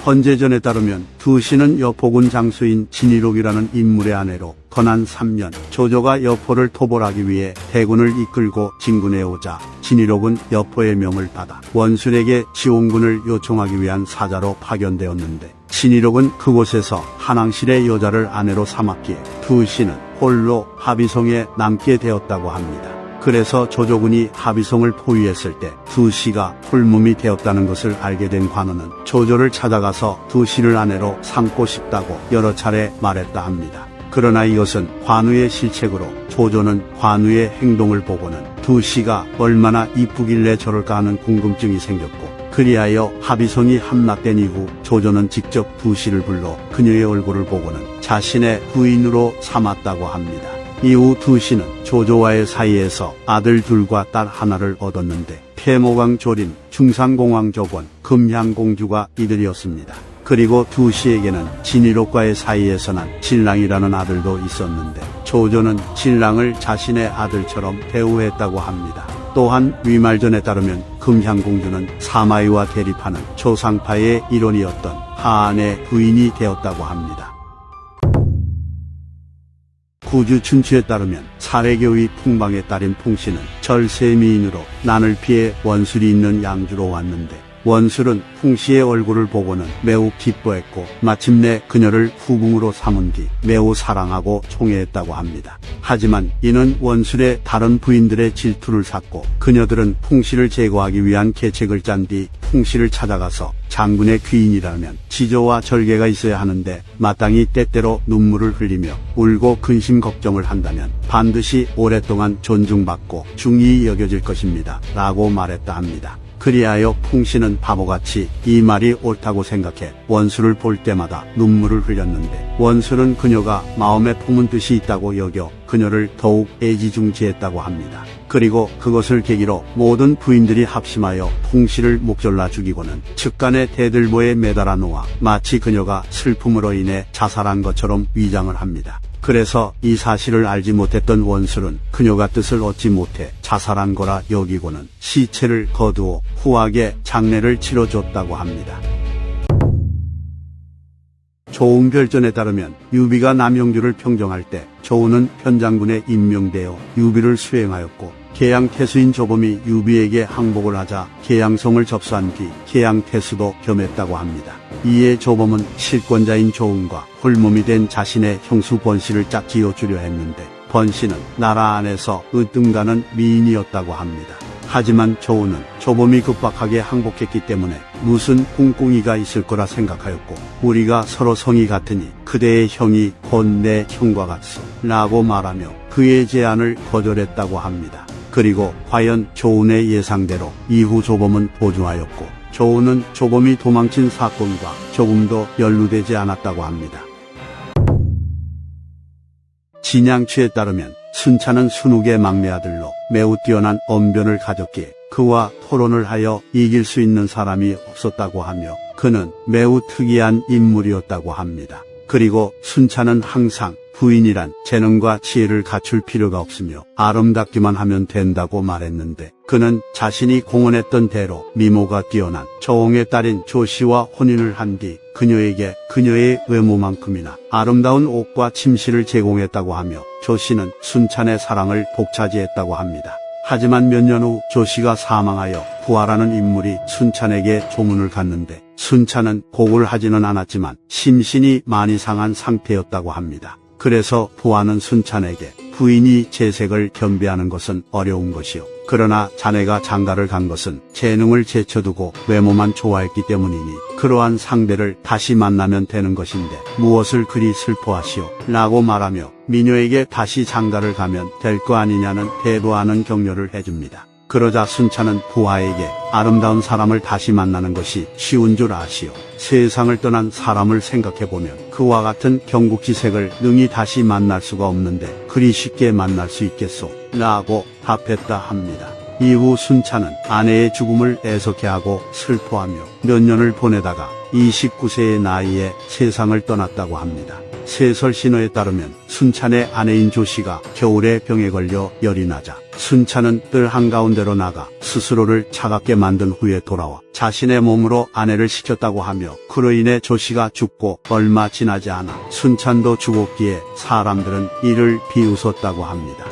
헌재전에 따르면 두씨는 여포군 장수인 진일옥이라는 인물의 아내로 건한 3년 조조가 여포를 토벌하기 위해 대군을 이끌고 진군에 오자 진일옥은 여포의 명을 받아 원술에게 지원군을 요청하기 위한 사자로 파견되었는데 진일옥은 그곳에서 한왕실의 여자를 아내로 삼았기에 두씨는 홀로 하비송에 남게 되었다고 합니다. 그래서 조조군이 하비송을 포위했을 때 두씨가 홀몸이 되었다는 것을 알게 된 관우는 조조를 찾아가서 두씨를 아내로 삼고 싶다고 여러 차례 말했다 합니다. 그러나 이것은 관우의 실책으로 조조는 관우의 행동을 보고는 두씨가 얼마나 이쁘길래 저럴까 하는 궁금증이 생겼고 그리하여 하비송이 함락된 이후 조조는 직접 두씨를 불러 그녀의 얼굴을 보고는 자신의 부인으로 삼았다고 합니다. 이후 두씨는 조조와의 사이에서 아들 둘과 딸 하나를 얻었는데 태모광 조림, 중산공왕 조권, 금향공주가 이들이었습니다. 그리고 두씨에게는 진일옥과의 사이에서 난 진랑이라는 아들도 있었는데 조조는 진랑을 자신의 아들처럼 대우했다고 합니다. 또한 위말전에 따르면 금향공주는 사마이와 대립하는 조상파의 일원이었던 하안의 부인이 되었다고 합니다. 구주 춘추에 따르면 사례교의 풍방의 딸인 풍씨는 절세미인으로 난을 피해 원술이 있는 양주로 왔는데 원술은 풍씨의 얼굴을 보고는 매우 기뻐했고 마침내 그녀를 후궁으로 삼은 뒤 매우 사랑하고 총애했다고 합니다. 하지만 이는 원술의 다른 부인들의 질투를 샀고 그녀들은 풍씨를 제거하기 위한 계책을 짠 뒤 풍씨를 찾아가서 장군의 귀인이라면 지조와 절개가 있어야 하는데 마땅히 때때로 눈물을 흘리며 울고 근심 걱정을 한다면 반드시 오랫동안 존중받고 중히 여겨질 것입니다. 라고 말했다 합니다. 그리하여 풍씨는 바보같이 이 말이 옳다고 생각해 원술을 볼 때마다 눈물을 흘렸는데 원술은 그녀가 마음에 품은 뜻이 있다고 여겨 그녀를 더욱 애지중지했다고 합니다. 그리고 그것을 계기로 모든 부인들이 합심하여 풍씨를 목졸라 죽이고는 측간의 대들보에 매달아 놓아 마치 그녀가 슬픔으로 인해 자살한 것처럼 위장을 합니다. 그래서 이 사실을 알지 못했던 원술은 그녀가 뜻을 얻지 못해 자살한 거라 여기고는 시체를 거두어 후하게 장례를 치러줬다고 합니다. 조웅별전에 따르면 유비가 남영주를 평정할 때 조우는 편장군에 임명되어 유비를 수행하였고 계양태수인 조범이 유비에게 항복을 하자 계양성을 접수한 뒤 계양태수도 겸했다고 합니다. 이에 조범은 실권자인 조웅과 홀몸이 된 자신의 형수 번씨를 짝지어 주려 했는데 번씨는 나라 안에서 으뜸가는 미인이었다고 합니다. 하지만 조우는 조범이 급박하게 항복했기 때문에 무슨 꿍꿍이가 있을 거라 생각하였고 우리가 서로 성이 같으니 그대의 형이 곧 내 형과 같소 라고 말하며 그의 제안을 거절했다고 합니다. 그리고 과연 조운의 예상대로 이후 조범은 보증하였고 조운은 조범이 도망친 사건과 조금도 연루되지 않았다고 합니다. 진양취에 따르면 순차는 순욱의 막내 아들로 매우 뛰어난 언변을 가졌기에 그와 토론을 하여 이길 수 있는 사람이 없었다고 하며 그는 매우 특이한 인물이었다고 합니다. 그리고 순차는 항상 부인이란 재능과 지혜를 갖출 필요가 없으며 아름답기만 하면 된다고 말했는데 그는 자신이 공언했던 대로 미모가 뛰어난 조홍의 딸인 조씨와 혼인을 한 뒤 그녀에게 그녀의 외모만큼이나 아름다운 옷과 침실을 제공했다고 하며 조씨는 순찬의 사랑을 독차지했다고 합니다. 하지만 몇 년 후 조씨가 사망하여 부하라는 인물이 순찬에게 조문을 갔는데 순찬은 곡을 하지는 않았지만 심신이 많이 상한 상태였다고 합니다. 그래서 부하는 순찬에게 부인이 재색을 겸비하는 것은 어려운 것이요. 그러나 자네가 장가를 간 것은 재능을 제쳐두고 외모만 좋아했기 때문이니 그러한 상대를 다시 만나면 되는 것인데 무엇을 그리 슬퍼하시오 라고 말하며 미녀에게 다시 장가를 가면 될 거 아니냐는 대도하는 격려를 해줍니다. 그러자 순차는 부하에게 아름다운 사람을 다시 만나는 것이 쉬운 줄 아시오. 세상을 떠난 사람을 생각해보면 그와 같은 경국지색을 능히 다시 만날 수가 없는데 그리 쉽게 만날 수 있겠소? 라고 답했다 합니다. 이후 순차는 아내의 죽음을 애석해하고 슬퍼하며 몇 년을 보내다가 29세의 나이에 세상을 떠났다고 합니다. 세설 신화에 따르면 순찬의 아내인 조씨가 겨울에 병에 걸려 열이 나자 순찬은 뜰 한가운데로 나가 스스로를 차갑게 만든 후에 돌아와 자신의 몸으로 아내를 식혔다고 하며 그로 인해 조씨가 죽고 얼마 지나지 않아 순찬도 죽었기에 사람들은 이를 비웃었다고 합니다.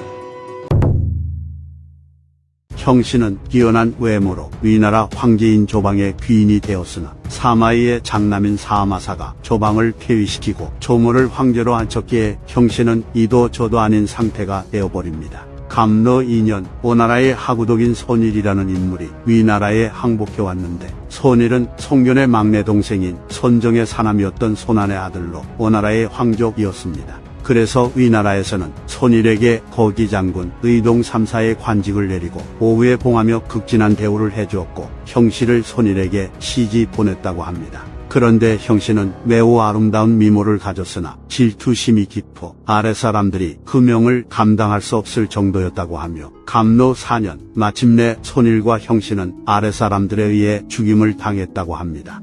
형씨는 뛰어난 외모로 위나라 황제인 조방의 귀인이 되었으나 사마이의 장남인 사마사가 조방을 폐위시키고 조모를 황제로 앉혔기에 형씨는 이도 저도 아닌 상태가 되어버립니다. 감로 2년 오나라의 하구독인 손일이라는 인물이 위나라에 항복해왔는데 손일은 송견의 막내 동생인 손정의 사남이었던 손안의 아들로 오나라의 황족이었습니다. 그래서 위나라에서는 손일에게 거기장군, 의동 3사의 관직을 내리고 오후에 봉하며 극진한 대우를 해주었고 형씨를 손일에게 시집 보냈다고 합니다. 그런데 형씨는 매우 아름다운 미모를 가졌으나 질투심이 깊어 아랫사람들이 그 명을 감당할 수 없을 정도였다고 하며 감로 4년 마침내 손일과 형씨는 아랫사람들에 의해 죽임을 당했다고 합니다.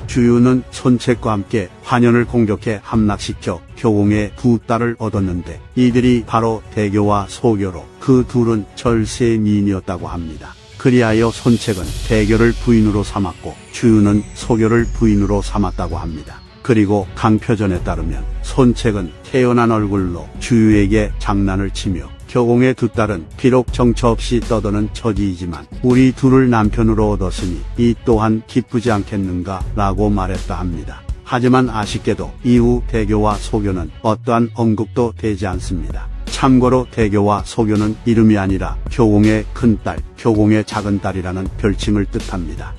주유는 손책과 함께 환연을 공격해 함락시켜 교공의 두 딸을 얻었는데 이들이 바로 대교와 소교로 그 둘은 절세 미인이었다고 합니다. 그리하여 손책은 대교를 부인으로 삼았고 주유는 소교를 부인으로 삼았다고 합니다. 그리고 강표전에 따르면 손책은 태연한 얼굴로 주유에게 장난을 치며 교공의 두 딸은 비록 정처 없이 떠도는 처지이지만 우리 둘을 남편으로 얻었으니 이 또한 기쁘지 않겠는가 라고 말했다 합니다. 하지만 아쉽게도 이후 대교와 소교는 어떠한 언급도 되지 않습니다. 참고로 대교와 소교는 이름이 아니라 교공의 큰딸, 교공의 작은딸이라는 별칭을 뜻합니다.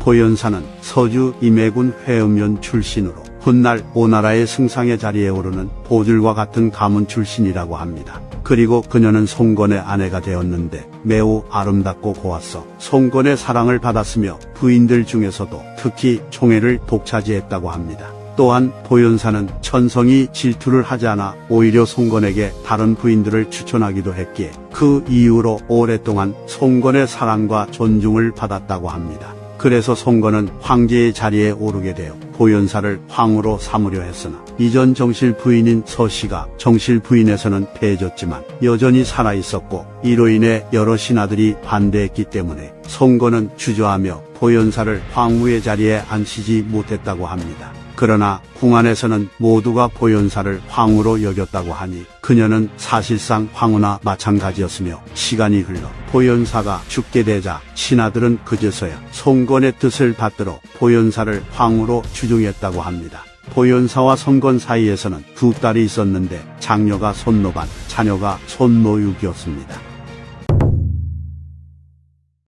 보현사는 서주 임해군 회음면 출신으로 훗날 오나라의 승상의 자리에 오르는 보줄과 같은 가문 출신이라고 합니다. 그리고 그녀는 송건의 아내가 되었는데 매우 아름답고 고왔어 송건의 사랑을 받았으며 부인들 중에서도 특히 총애를 독차지했다고 합니다. 또한 보현사는 천성이 질투를 하지 않아 오히려 송건에게 다른 부인들을 추천하기도 했기에 그 이후로 오랫동안 송건의 사랑과 존중을 받았다고 합니다. 그래서 송건은 황제의 자리에 오르게 되어 보현사를 황후로 삼으려 했으나 이전 정실 부인인 서씨가 정실 부인에서는 패해졌지만 여전히 살아있었고 이로 인해 여러 신하들이 반대했기 때문에 송건은 주저하며 보현사를 황후의 자리에 앉히지 못했다고 합니다. 그러나 궁 안에서는 모두가 보현사를 황후로 여겼다고 하니 그녀는 사실상 황후나 마찬가지였으며 시간이 흘러 보현사가 죽게 되자 신하들은 그제서야 송건의 뜻을 받들어 보현사를 황후로 추종했다고 합니다. 보현사와 송건 사이에서는 두 딸이 있었는데 장녀가 손노반, 자녀가 손노육이었습니다.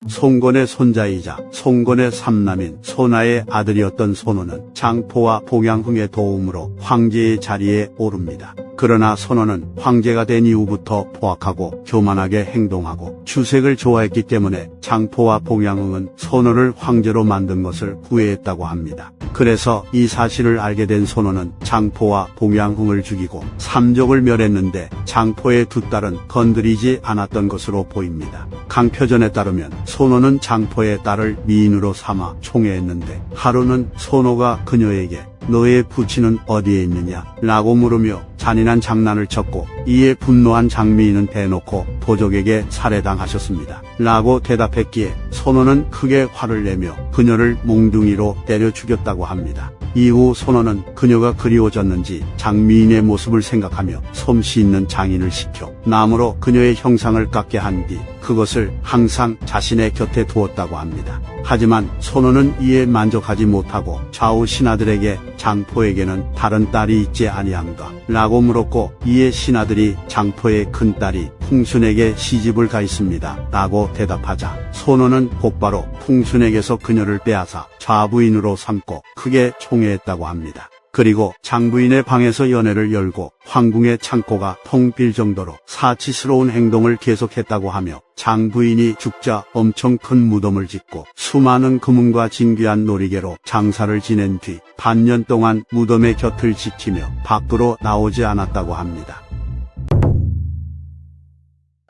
송건의 손자이자 송건의 삼남인 손아의 아들이었던 손호는 장포와 봉양흥의 도움으로 황제의 자리에 오릅니다. 그러나 손호는 황제가 된 이후부터 포악하고 교만하게 행동하고 주색을 좋아했기 때문에 장포와 봉양흥은 손호를 황제로 만든 것을 후회했다고 합니다. 그래서 이 사실을 알게 된 손호는 장포와 봉양흥을 죽이고 삼족을 멸했는데 장포의 두 딸은 건드리지 않았던 것으로 보입니다. 강표전에 따르면 손호는 장포의 딸을 미인으로 삼아 총애했는데 하루는 손호가 그녀에게 너의 부친은 어디에 있느냐 라고 물으며 잔인한 장난을 쳤고 이에 분노한 장미인은 대놓고 도적에게 살해당하셨습니다 라고 대답했기에 손호는 크게 화를 내며 그녀를 몽둥이로 때려 죽였다고 합니다. 이후 손호는 그녀가 그리워졌는지 장미인의 모습을 생각하며 솜씨 있는 장인을 시켜 나무로 그녀의 형상을 깎게 한 뒤 그것을 항상 자신의 곁에 두었다고 합니다. 하지만 손호는 이에 만족하지 못하고 좌우 신하들에게 장포에게는 다른 딸이 있지 아니한가 라고 물었고 이에 신하들이 장포의 큰딸이 풍순에게 시집을 가 있습니다 라고 대답하자 손호는 곧바로 풍순에게서 그녀를 빼앗아 좌부인으로 삼고 크게 총애했다고 합니다. 그리고 장부인의 방에서 연회를 열고 황궁의 창고가 텅 빌 정도로 사치스러운 행동을 계속했다고 하며 장부인이 죽자 엄청 큰 무덤을 짓고 수많은 금은과 진귀한 놀이개로 장사를 지낸 뒤 반년 동안 무덤의 곁을 지키며 밖으로 나오지 않았다고 합니다.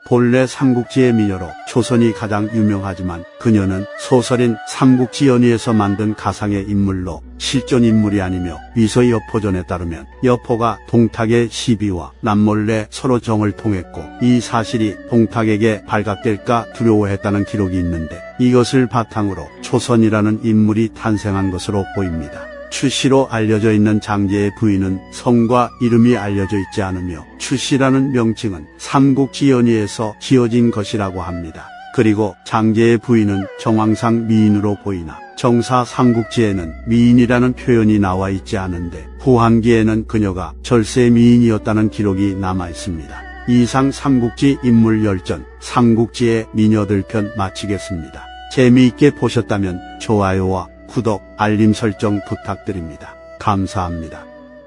본래 삼국지의 미녀로 조선이 가장 유명하지만 그녀는 소설인 삼국지연의에서 만든 가상의 인물로 실존 인물이 아니며 위서 여포전에 따르면 여포가 동탁의 시비와 남몰래 서로 정을 통했고 이 사실이 동탁에게 발각될까 두려워했다는 기록이 있는데 이것을 바탕으로 초선이라는 인물이 탄생한 것으로 보입니다. 추씨로 알려져 있는 장제의 부인은 성과 이름이 알려져 있지 않으며 추씨라는 명칭은 삼국지연의에서 지어진 것이라고 합니다. 그리고 장제의 부인은 정황상 미인으로 보이나 정사 삼국지에는 미인이라는 표현이 나와 있지 않은데 후한기에는 그녀가 절세 미인이었다는 기록이 남아 있습니다. 이상 삼국지 인물 열전 삼국지의 미녀들 편 마치겠습니다. 재미있게 보셨다면 좋아요와 구독, 알림 설정 부탁드립니다. 감사합니다.